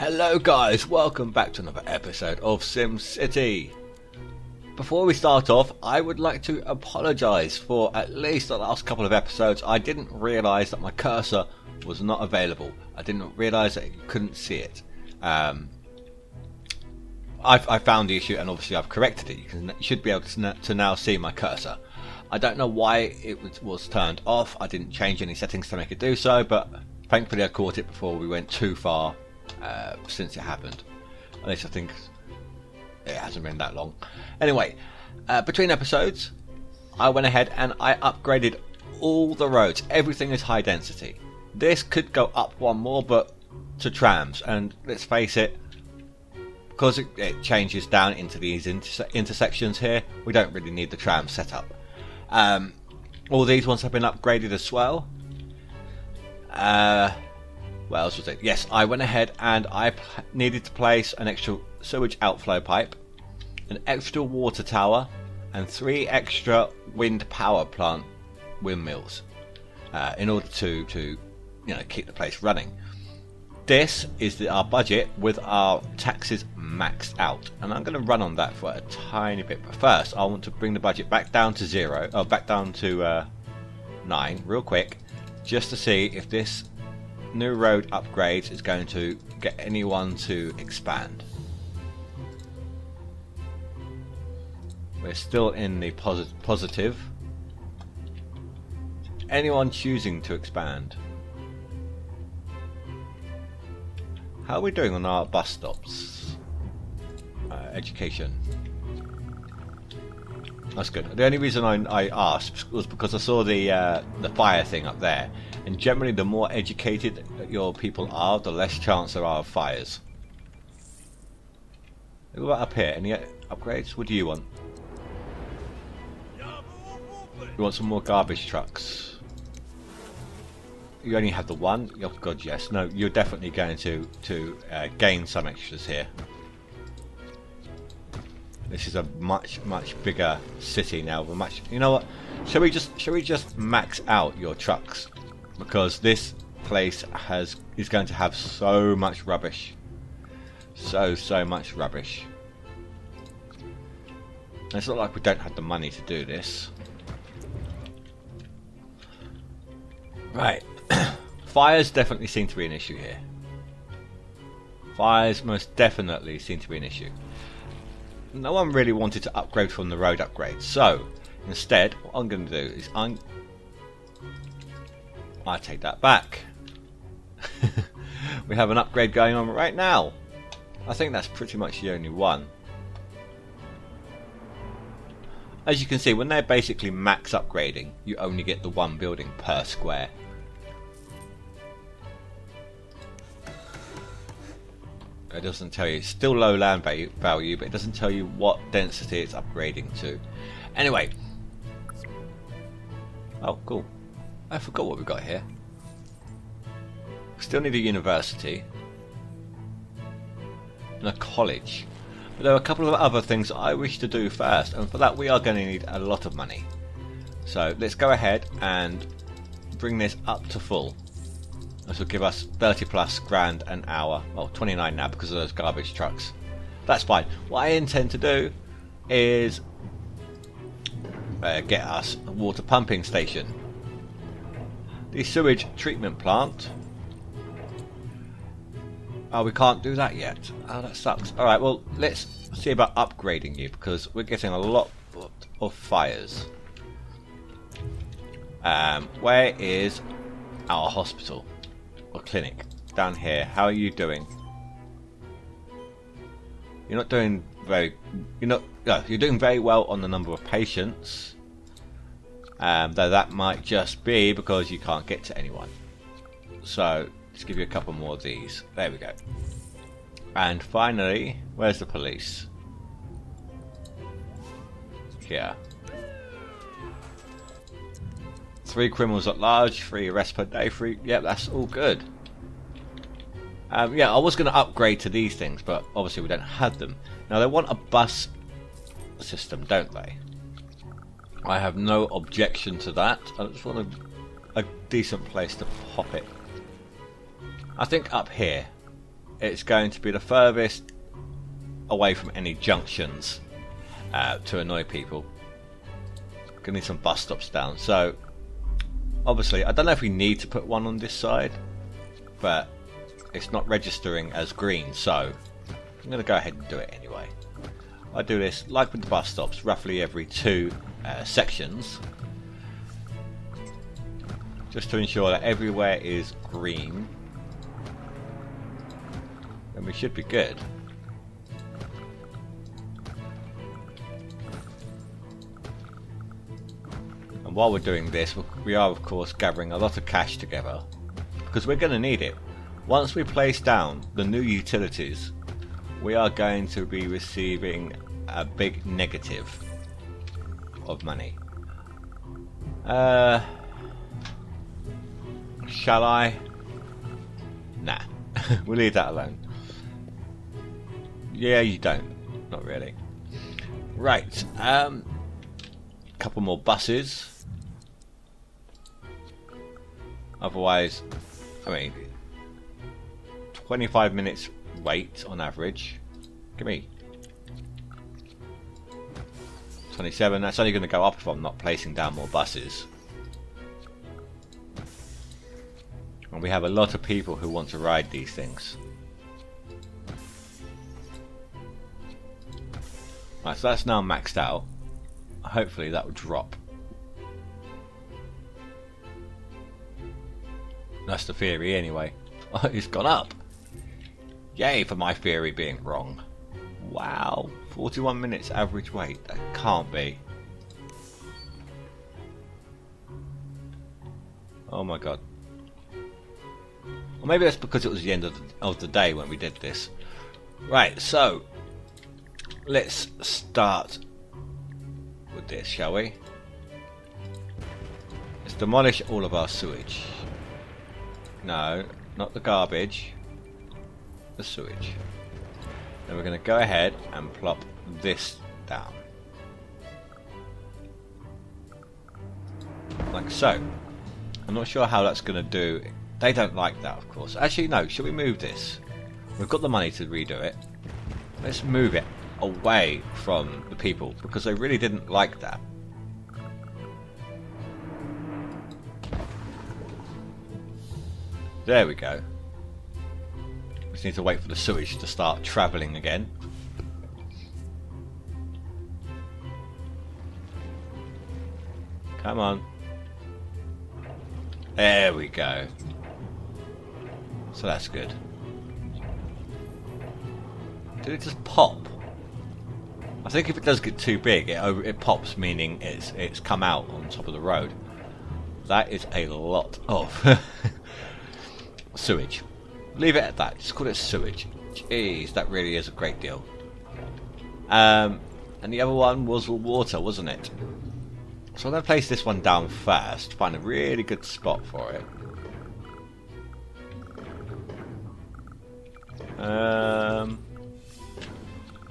Hello guys, welcome back to another episode of SimCity. Before we start off, I would like to apologise for at least the last couple of episodes. I didn't realise that my cursor was not available. I didn't realise that you couldn't see it. I found the issue and obviously I've corrected it. You should be able to now see my cursor. I don't know why it was turned off. I didn't change any settings to make it do so, but thankfully I caught it before we went too far since it happened. At least I think it hasn't been that long. Anyway, between episodes I went ahead and I upgraded all the roads. Everything is high density. This could go up one more, but to trams, and let's face it, because it changes down into these intersections here, we don't really need the tram setup. All these ones have been upgraded as well. What else was it? Yes, I went ahead and I needed to place an extra sewage outflow pipe, an extra water tower, and 3 extra wind power plant windmills in order to keep the place running. This is our budget with our taxes maxed out, and I'm going to run on that for a tiny bit. But first, I want to bring the budget back down to 0, or back down to 9, real quick, just to see if this new road upgrade is going to get anyone to expand. We're still in the positive. Anyone choosing to expand? How are we doing on our bus stops? Education. That's good. The only reason I asked was because I saw the fire thing up there, and generally the more educated your people are, the less chance there are of fires. What about up here? Any upgrades? What do you want? You want some more garbage trucks? You only have the one? Oh god, yes. No, you're definitely going to gain some extras here. This is a much bigger city now. You know what? Shall we just max out your trucks? Because this place is going to have so much rubbish. So much rubbish. And it's not like we don't have the money to do this. Right. Fires definitely seem to be an issue here. Fires most definitely seem to be an issue. No one really wanted to upgrade from the road upgrade, so instead what I'm going to do is I take that back. We have an upgrade going on right now. I think that's pretty much the only one. As you can see, when they're basically max upgrading, you only get the one building per square. It doesn't tell you. It's still low land value, but it doesn't tell you what density it's upgrading to. Anyway. Oh, cool. I forgot what we got here. Still need a university. And a college. But there are a couple of other things I wish to do first, and for that we are going to need a lot of money. So let's go ahead and bring this up to full. This will give us 30 plus grand an hour. Well, 29 now because of those garbage trucks. That's fine. What I intend to do is get us a water pumping station. The sewage treatment plant. Oh, we can't do that yet. Oh, that sucks. Alright, well, let's see about upgrading you, because we're getting a lot of fires. Where is our hospital? Or clinic? Down here. How are you doing? You're not doing very... You're doing very well on the number of patients. Though that might just be because you can't get to anyone. So... let's give you a couple more of these. There we go. And finally, where's the police? Here. 3 criminals at large, 3 arrests per day, 3... yeah, that's all good. Yeah, I was going to upgrade to these things, but obviously we don't have them. Now, they want a bus system, don't they? I have no objection to that. I just want a decent place to pop it. I think up here it's going to be the furthest away from any junctions to annoy people. Gonna need some bus stops down. So obviously, I don't know if we need to put one on this side, but it's not registering as green, so I'm going to go ahead and do it anyway. I do this, like with the bus stops, roughly every 2 sections, just to ensure that everywhere is green, and we should be good. And while we're doing this, we are of course gathering a lot of cash together, because we're going to need it. Once we place down the new utilities, we are going to be receiving a big negative of money. Shall I? Nah, we'll leave that alone. Yeah, you don't. Not really. Right, couple more buses. Otherwise, I mean, 25 minutes wait on average. Give me 27. That's only going to go up if I'm not placing down more buses. And we have a lot of people who want to ride these things. Right, so that's now maxed out. Hopefully that will drop. That's the theory anyway. Oh, it's gone up. Yay for my theory being wrong. Wow, 41 minutes average wait. That can't be. Oh my god. Or maybe that's because it was the end of the day when we did this. Right, so let's start with this, shall we? Let's demolish all of our sewage. No, not the garbage. The sewage. Then we're going to go ahead and plop this down. Like so. I'm not sure how that's going to do. They don't like that, of course. Actually, no. Should we move this? We've got the money to redo it. Let's move it away from the people, because they really didn't like that. There we go. We just need to wait for the sewage to start travelling again. Come on. There we go. So that's good. Did it just pop? I think if it does get too big, it pops, meaning it's come out on top of the road. That is a lot of sewage. Leave it at that. Just call it sewage. Jeez, that really is a great deal. And the other one was water, wasn't it? So I'm going to place this one down first. Find a really good spot for it.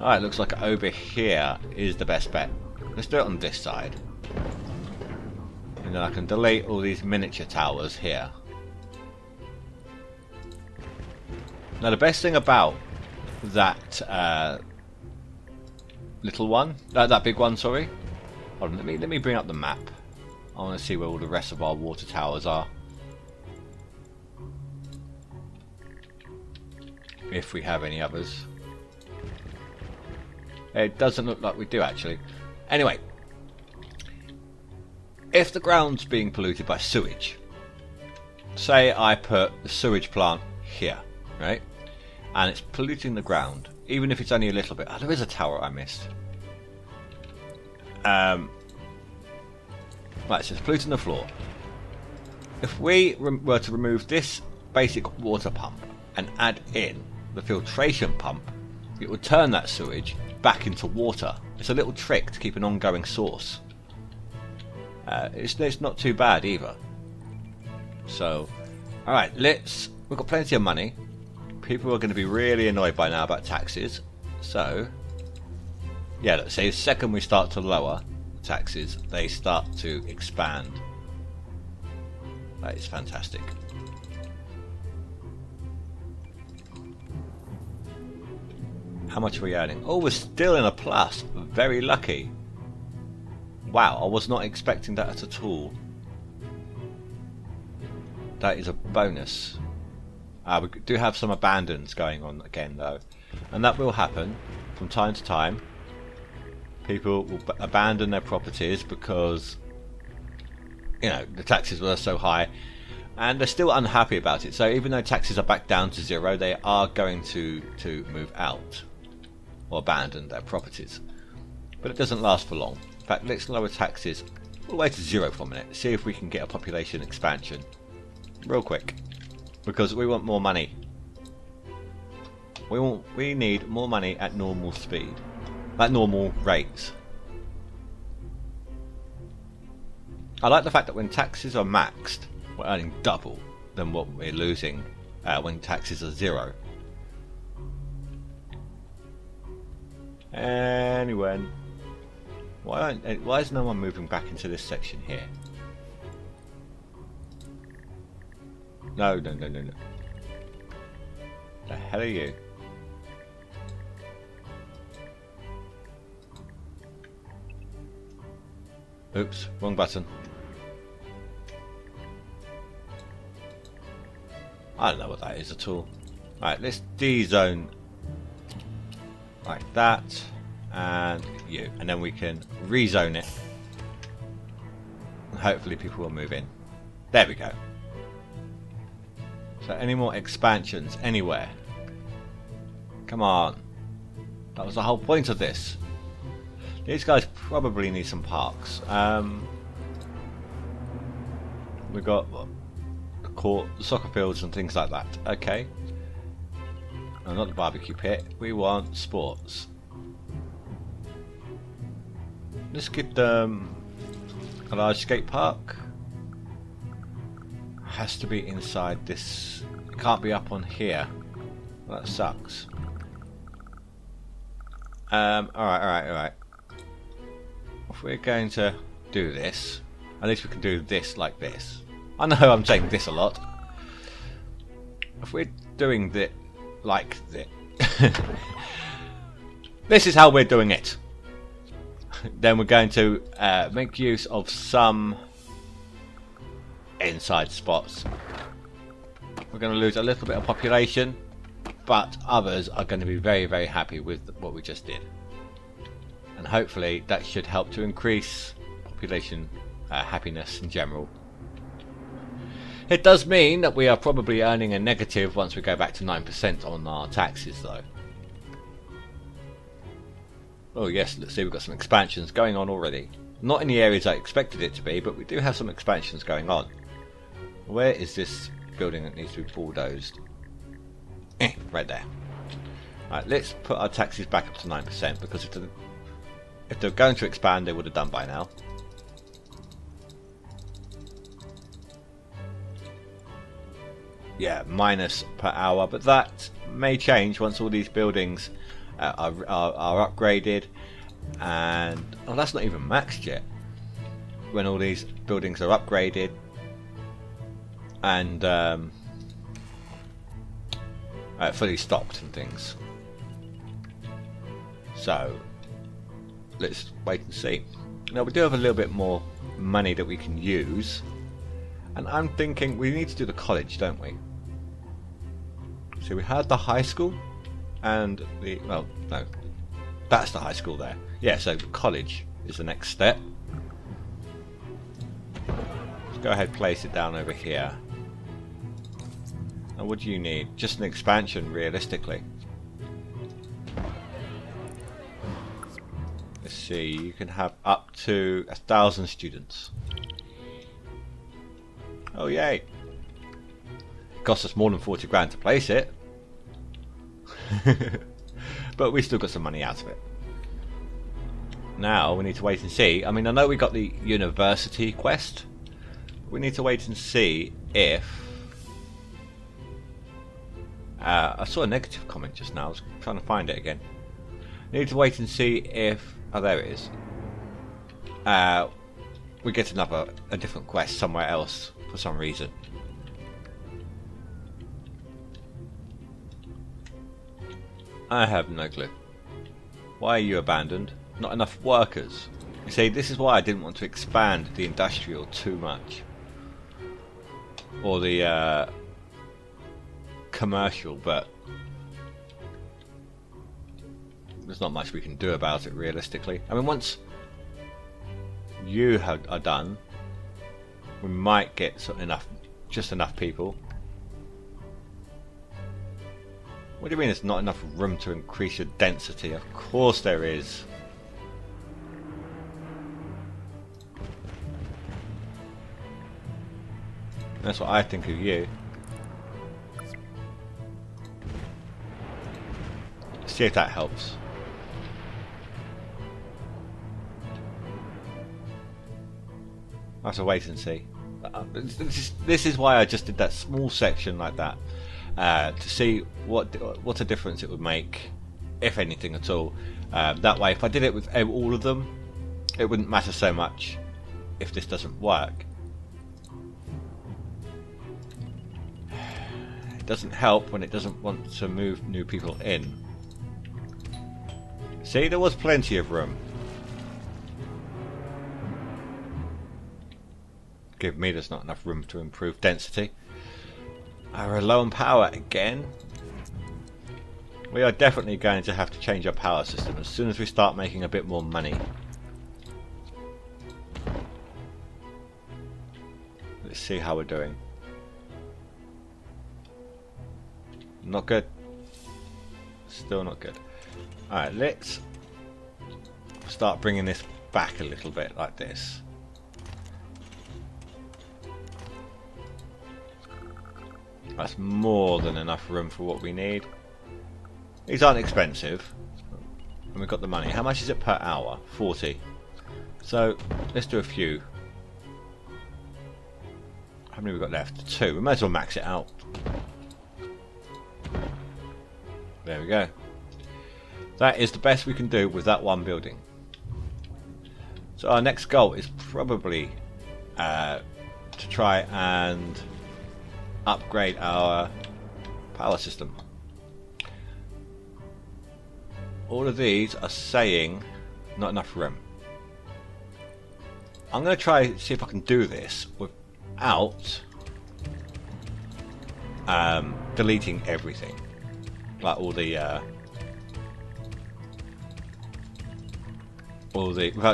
Alright, looks like over here is the best bet. Let's do it on this side. And then I can delete all these miniature towers here. Now the best thing about that little one, that big one, sorry. Hold on, let me bring up the map. I want to see where all the rest of our water towers are. If we have any others. It doesn't look like we do, actually. Anyway, if the ground's being polluted by sewage, say I put the sewage plant here, right? And it's polluting the ground, even if it's only a little bit. Oh, there is a tower I missed. Right, so it's polluting the floor. If we were to remove this basic water pump and add in the filtration pump, it would turn that sewage back into water. It's a little trick to keep an ongoing source. It's not too bad either. So, alright, we've got plenty of money. People are going to be really annoyed by now about taxes. So, yeah, let's say the second we start to lower taxes, they start to expand. That is fantastic. How much are we earning? Oh, we're still in a plus. Very lucky. Wow, I was not expecting that at all. That is a bonus. We do have some abandons going on again though, and that will happen from time to time. People will abandon their properties because, you know, the taxes were so high, and they're still unhappy about it. So even though taxes are back down to 0, they are going to move out or abandon their properties. But it doesn't last for long. In fact, let's lower taxes all the way to 0 for a minute. See if we can get a population expansion real quick, because we want more money. We need more money at normal speed, at normal rates. I like the fact that when taxes are maxed, we're earning double than what we're losing when taxes are 0. Anyway, why is no one moving back into this section here? No. The hell are you? Oops, wrong button. I don't know what that is at all. Right, let's D-zone like that, and you, and then we can rezone it, and hopefully people will move in. There we go. So any more expansions anywhere? Come on. That was the whole point of this. These guys probably need some parks. We've got what, the court, the soccer fields and things like that. Okay. No, not the barbecue pit. We want sports. Let's give them a large skate park. Has to be inside this. It can't be up on here. Well, that sucks. Alright. If we're going to do this, at least we can do this like this. I know I'm saying this a lot. If we're doing this like this, this is how we're doing it. Then we're going to make use of some inside spots. We're going to lose a little bit of population, but others are going to be very, very happy with what we just did, and hopefully that should help to increase population happiness in general. It does mean that we are probably earning a negative once we go back to 9% on our taxes though. Oh yes, let's see, we've got some expansions going on already. Not in the areas I expected it to be, but we do have some expansions going on. Where is this building that needs to be bulldozed? Right there. Right, let's put our taxes back up to 9%, because if they're going to expand, they would have done by now. Yeah, minus per hour, but that may change once all these buildings are upgraded, and oh, that's not even maxed yet. When all these buildings are upgraded and fully stocked and things. So let's wait and see. Now we do have a little bit more money that we can use, and I'm thinking we need to do the college, don't we? So we had the high school and the, well, no, that's the high school there. Yeah, so college is the next step. Let's go ahead, place it down over here. And what do you need? Just an expansion, realistically. Let's see, you can have up to 1,000 students. Oh yay! It cost us more than 40 grand to place it. But we still got some money out of it. Now we need to wait and see. I mean, I know we got the university quest. We need to wait and see if... I saw a negative comment just now. I was trying to find it again. We need to wait and see if... Oh, there it is. We get a different quest somewhere else for some reason. I have no clue. Why are you abandoned? Not enough workers. You see, this is why I didn't want to expand the industrial too much. Or the commercial, but there's not much we can do about it realistically. I mean, once you are done, we might get just enough people. What do you mean there's not enough room to increase your density? Of course there is. That's what I think of you. See if that helps. I have to wait and see. This is why I just did that small section like that, to see what a difference it would make, if anything at all. That way, if I did it with all of them, it wouldn't matter so much if this doesn't work. It doesn't help when it doesn't want to move new people in. See, there was plenty of room. Give me there's not enough room to improve density. We're low on power again. We are definitely going to have to change our power system as soon as we start making a bit more money. Let's see how we're doing. Not good. Still not good. Alright, let's start bringing this back a little bit like this. That's more than enough room for what we need. These aren't expensive. And we've got the money. How much is it per hour? 40. So, let's do a few. How many have we got left? 2. We might as well max it out. There we go. That is the best we can do with that one building. So our next goal is probably to try and upgrade our power system. All of these are saying not enough room. I'm going to try see if I can do this without deleting everything, like without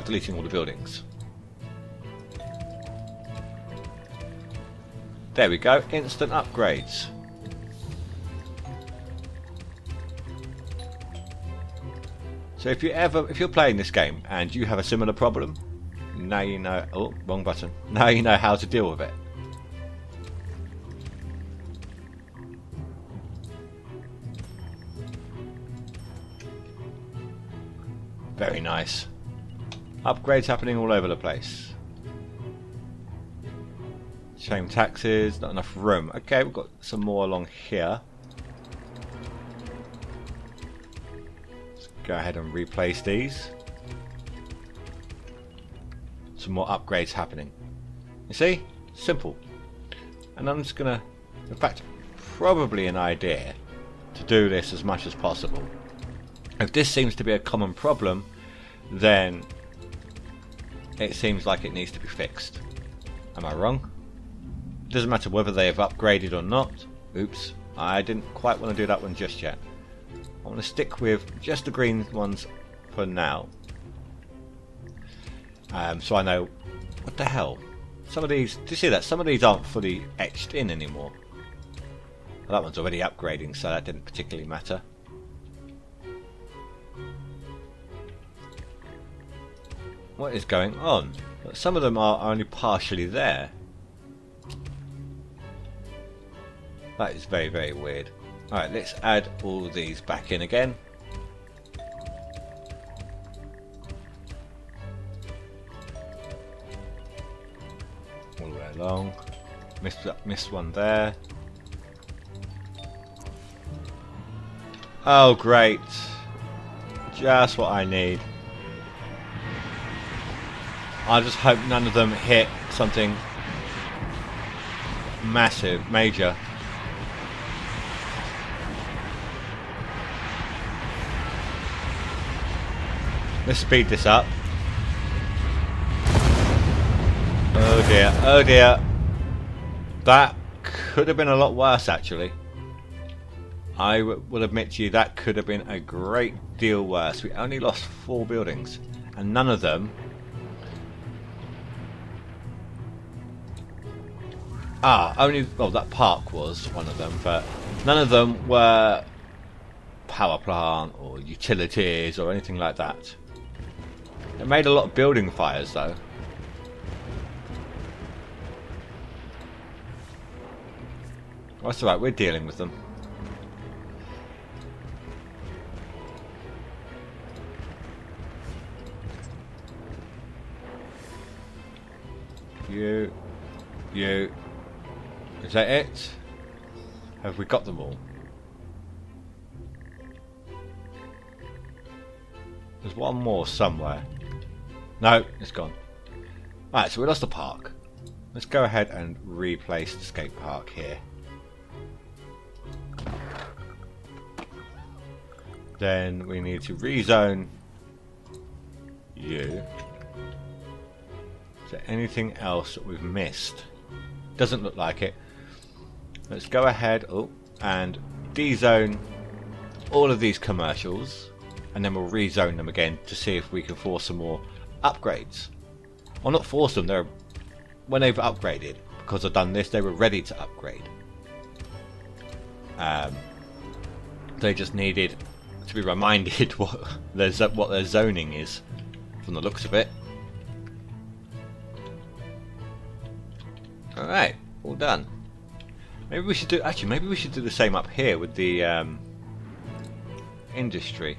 deleting all the buildings. There we go, instant upgrades. So if you're playing this game and you have a similar problem, now you know. Oh, wrong button. Now you know how to deal with it. Very nice. Upgrades happening all over the place. Shame taxes, not enough room. Okay, we've got some more along here. Let's go ahead and replace these. Some more upgrades happening. You see? Simple. And I'm just gonna, in fact, probably an idea to do this as much as possible. If this seems to be a common problem, then it seems like it needs to be fixed. Am I wrong? It doesn't matter whether they have upgraded or not. Oops, I didn't quite want to do that one just yet. I want to stick with just the green ones for now. So I know... What the hell? Some of these... Do you see that? Some of these aren't fully etched in anymore. Well, that one's already upgrading, so that didn't particularly matter. What is going on? Some of them are only partially there. That is very, very weird. Alright, let's add all these back in again. All the way along. Missed one there. Oh, great. Just what I need. I just hope none of them hit something massive, major. Let's speed this up. Oh dear, oh dear. That could have been a lot worse, actually. I will admit to you that could have been a great deal worse. We only lost 4 buildings, and none of them... well, that park was one of them, but none of them were power plant or utilities or anything like that. It made a lot of building fires, though. That's alright, we're dealing with them. You. Is that it? Have we got them all? There's one more somewhere. No, it's gone. Alright, so we lost the park. Let's go ahead and replace the skate park here. Then we need to rezone you. Is there anything else that we've missed? Doesn't look like it. Let's go ahead and dezone all of these commercials, and then we'll rezone them again to see if we can force some more upgrades. Well, not force them, when they've upgraded, because I've done this, they were ready to upgrade. They just needed to be reminded what their zoning is, from the looks of it. Alright, all done. Maybe we should do the same up here with the industry.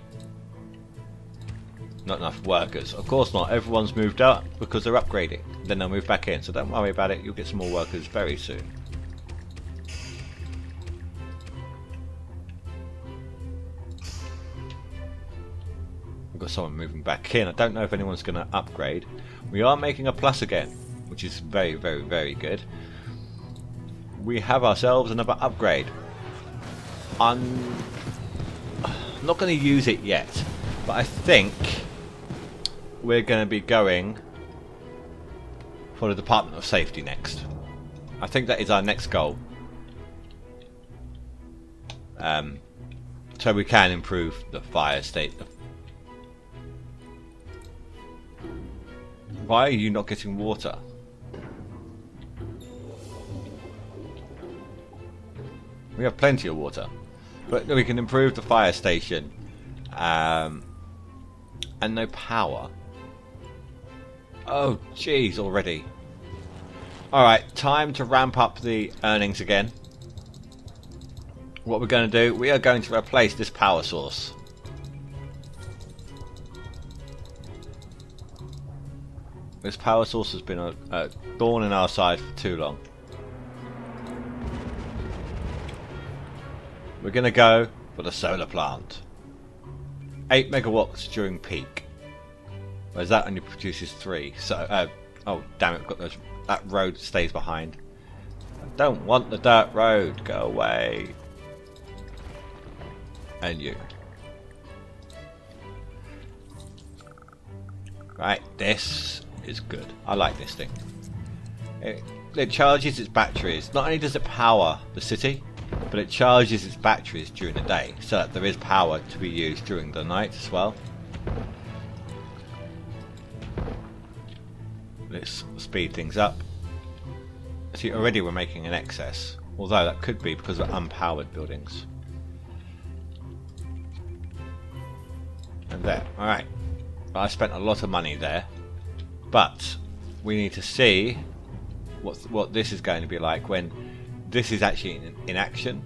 Not enough workers. Of course not. Everyone's moved out because they're upgrading. Then they'll move back in. So don't worry about it. You'll get some more workers very soon. We've got someone moving back in. I don't know if anyone's going to upgrade. We are making a plus again, which is very, very, very good. We have ourselves another upgrade. I'm not going to use it yet, but I think we're going to be going for the Department of Safety next. I think that is our next goal. So we can improve the fire state. Why are you not getting water? We have plenty of water, but we can improve the fire station, and no power. Oh jeez, already. Alright, time to ramp up the earnings again. What we're going to do, we are going to replace this power source. This power source has been a thorn in our side for too long. We're going to go for the solar plant. 8 megawatts during peak. Whereas that only produces 3. So, oh damn it, we've got those. That road stays behind. I don't want the dirt road. Go away. And you. Right, this is good. I like this thing. It charges its batteries. Not only does it power the city, but it charges its batteries during the day, so that there is power to be used during the night as well. Let's speed things up. See, already we're making an excess, although that could be because of unpowered buildings. And there, alright. I spent a lot of money there, but we need to see what this is going to be like when this is actually in action.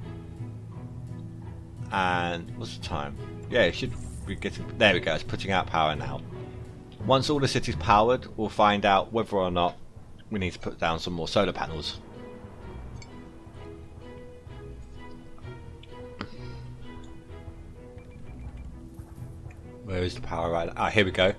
And what's the time? Yeah, it should be getting... There we go, it's putting out power now. Once all the city's powered, we'll find out whether or not we need to put down some more solar panels. Where is the power right? Ah, here we go.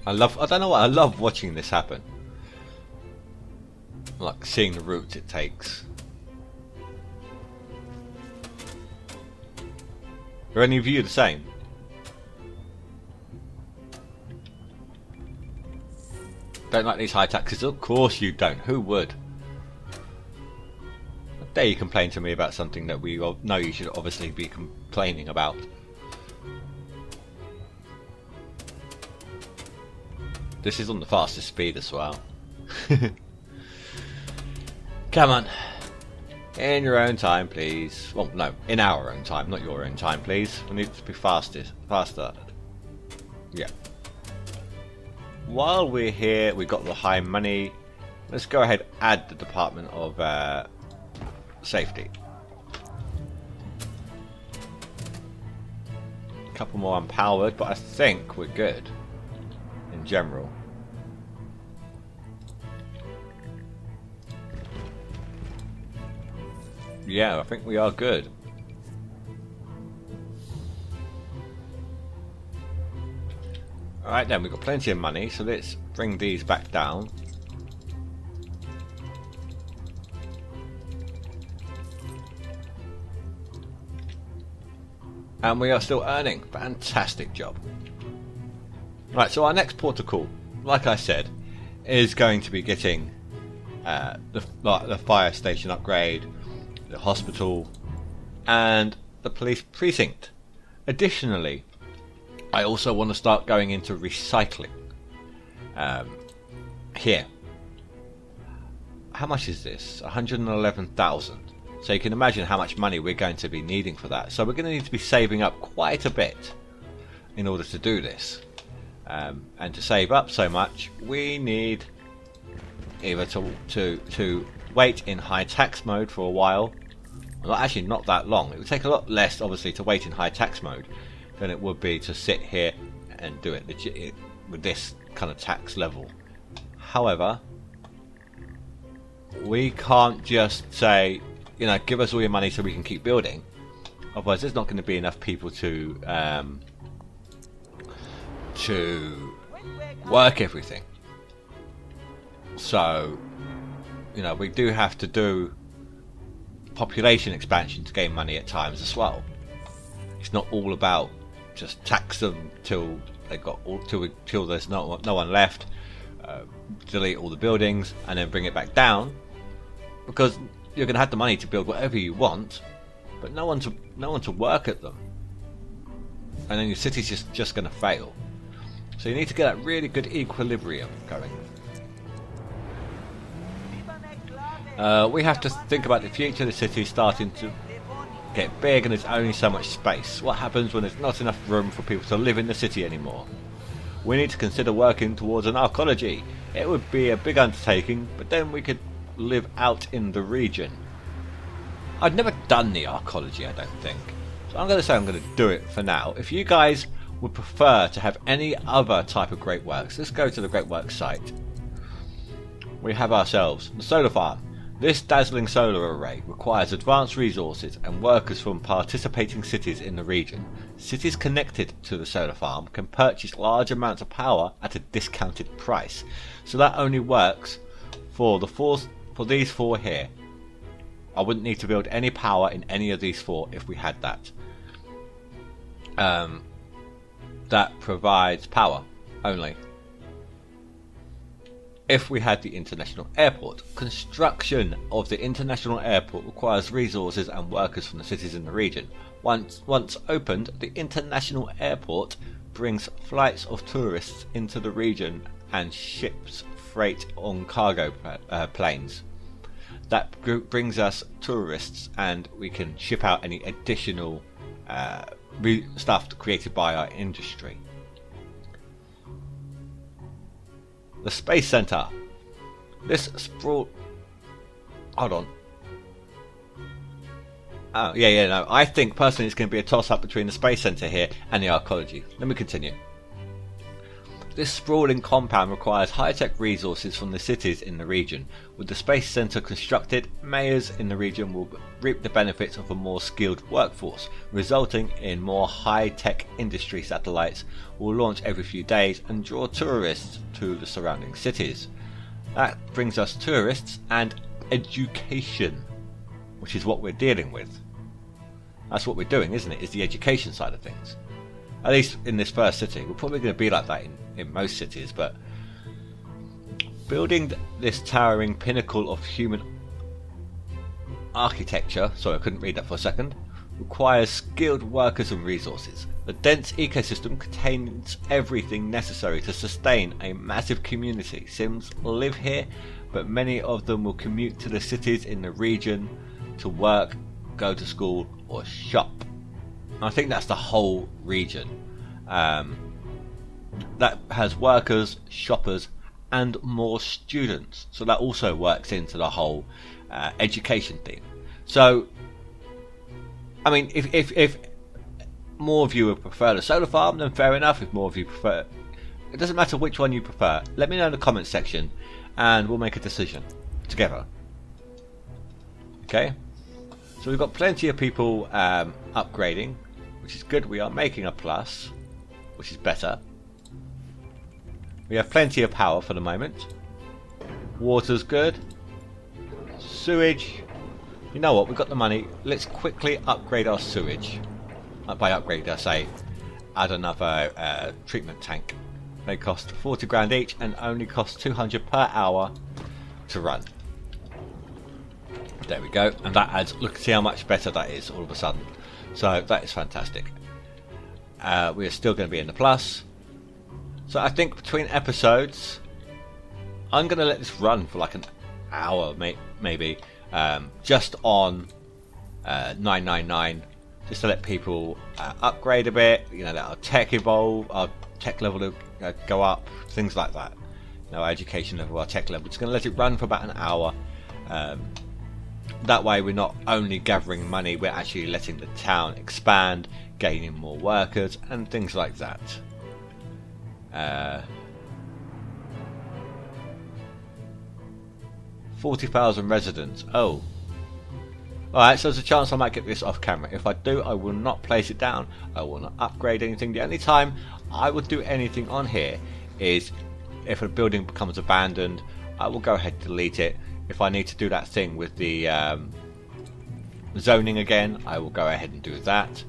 I don't know what, I love watching this happen. like seeing the routes it takes. Are any of you the same? Don't like these high taxes? Of course you don't. Who would? How dare you complain to me about something that we all know you should obviously be complaining about? This is on the fastest speed as well. Come on. In your own time, please. Well, no, in our own time, not your own time, please. We need to be faster. Yeah. While we're here, we've got the high money. Let's go ahead and add the Department of Safety. A couple more unpowered, but I think we're good in general. Yeah, I think we are good. Alright then, we've got plenty of money, so let's bring these back down. And we are still earning. Fantastic job. Right, so our next port of call, like I said, is going to be getting the fire station upgrade, the hospital, and the police precinct. Additionally, I also want to start going into recycling. Here. How much is this? 111,000. So you can imagine how much money we're going to be needing for that. So we're going to need to be saving up quite a bit in order to do this. And to save up so much, we need either to wait in high tax mode for a while. Well, actually not that long. It would take a lot less obviously to wait in high tax mode than it would be to sit here and do it with this kind of tax level. However, we can't just say, you know, give us all your money so we can keep building. Otherwise there's not going to be enough people to work everything. So, you know, we do have to do population expansion to gain money at times as well. It's not all about just tax them till there's no one left, delete all the buildings and then bring it back down, because you're going to have the money to build whatever you want, but no one to work at them, and then your city's just going to fail. So you need to get that really good equilibrium going. We have to think about the future. The city's starting to get big and there's only so much space. What happens when there's not enough room for people to live in the city anymore? We need to consider working towards an arcology. It would be a big undertaking, but then we could live out in the region. I've never done the arcology, I don't think. So I'm going to say I'm going to do it for now. If you guys would prefer to have any other type of great works, let's go to the great works site. We have ourselves the solar farm. This dazzling solar array requires advanced resources and workers from participating cities in the region. Cities connected to the solar farm can purchase large amounts of power at a discounted price. So that only works for these four here. I wouldn't need to build any power in any of these four if we had that. That provides power only. If we had the international airport, construction of the international airport requires resources and workers from the cities in the region. Once opened, the international airport brings flights of tourists into the region and ships freight on cargo planes. That brings us tourists, and we can ship out any additional stuff created by our industry. The Space Center. This sprawl. Hold on. Oh, no. I think personally it's going to be a toss-up between the Space Center here and the arcology. Let me continue. This sprawling compound requires high-tech resources from the cities in the region. With the Space Center constructed, mayors in the region will reap the benefits of a more skilled workforce, resulting in more high-tech industry. Satellites will launch every few days and draw tourists to the surrounding cities. That brings us tourists and education, which is what we're dealing with. That's what we're doing, isn't it? Is the education side of things. At least in this first city. We're probably going to be like that in most cities, but building this towering pinnacle of human architecture, sorry I couldn't read that for a second, requires skilled workers and resources. The dense ecosystem contains everything necessary to sustain a massive community. Sims live here, but many of them will commute to the cities in the region to work, go to school or shop. I think that's the whole region that has workers, shoppers and more students, so that also works into the whole education theme. So I mean, if more of you would prefer the solar farm, then fair enough. If more of you prefer, it doesn't matter which one you prefer, let me know in the comments section and we'll make a decision together. Okay, so we've got plenty of people upgrading, which is good. We are making a plus, which is better. We have plenty of power for the moment. Water's good. Sewage, you know what, we've got the money. Let's quickly upgrade our sewage. By upgrade I say add another treatment tank. They cost 40 grand each and only cost 200 per hour to run. There we go, and that adds, look, see how much better that is all of a sudden. So that is fantastic. We are still going to be in the plus. So I think between episodes I'm going to let this run for like an hour maybe, just on 999, just to let people upgrade a bit, you know, let our tech evolve, our tech level go up, things like that. You know, our education level, our tech level. Just going to let it run for about an hour. That way we're not only gathering money, we're actually letting the town expand, gaining more workers and things like that. 40,000 residents. Oh. Alright, so there's a chance I might get this off camera. If I do, I will not place it down. I will not upgrade anything. The only time I would do anything on here is if a building becomes abandoned, I will go ahead and delete it. If I need to do that thing with the zoning again, I will go ahead and do that.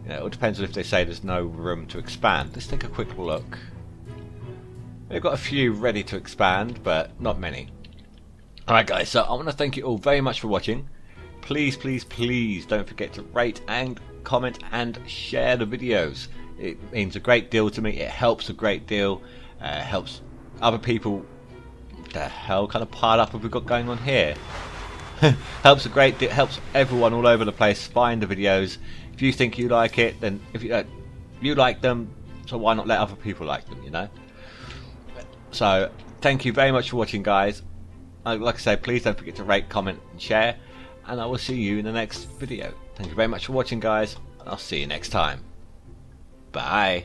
You know, it all depends on if they say there's no room to expand. Let's take a quick look. We've got a few ready to expand, but not many. Alright guys, so I want to thank you all very much for watching. Please, please, please don't forget to rate and comment and share the videos. It means a great deal to me. It helps a great deal. Helps other people. What the hell kind of pile up have we got going on here? Helps a great deal. Helps everyone all over the place find the videos. If you think you like it, then if you like them, so why not let other people like them? You know. So thank you very much for watching, guys. Like I say, please don't forget to rate, comment and share, and I will see you in the next video. Thank you very much for watching, guys, and I'll see you next time. Bye.